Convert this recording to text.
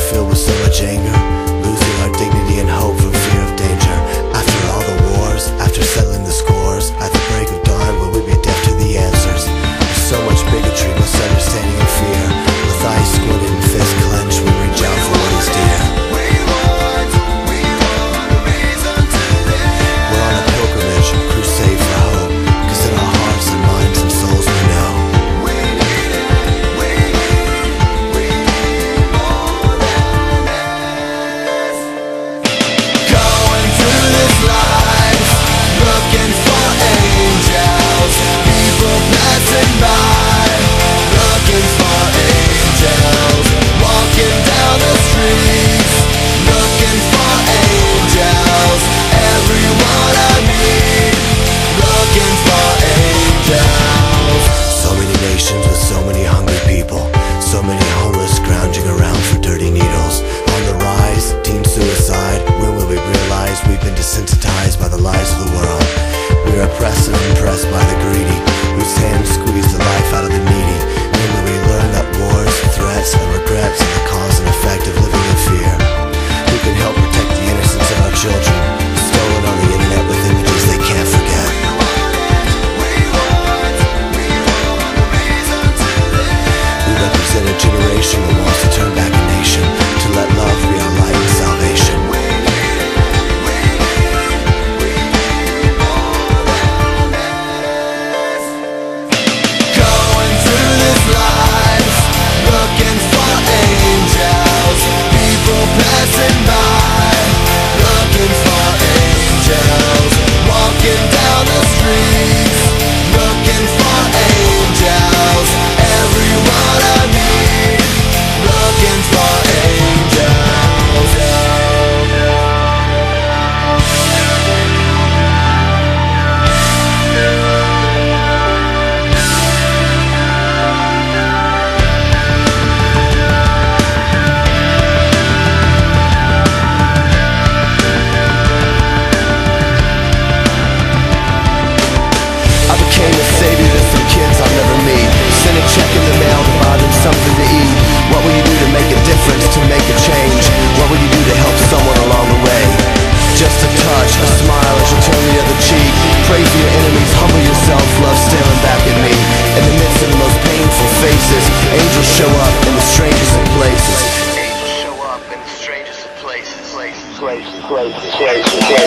filled with so much anger, losing our dignity and hope from fear of danger. After all the wars, after settling the scores, at the break of dawn will we be deaf to the answers? There's so much bigotry, misunderstanding and fear. With eyes squinted and fists clenched, we reach out for what is dear. We're on a pilgrimage, crusade for hope, 'cause in our hearts and minds and souls we know desensitized by the lies of the world. We are oppressed and impressed by the greedy, whose hands squeeze the life out of the needy. When will we learn that wars, threats, and regrets are the cause and effect of living in fear? Who can help protect the innocence of our children, stolen on the internet with images they can't forget? We represent a generation that wants to turn back a nation, to let love be our light and salvation. Angels show up in the strangest of places. Angels show up in the strangest of places.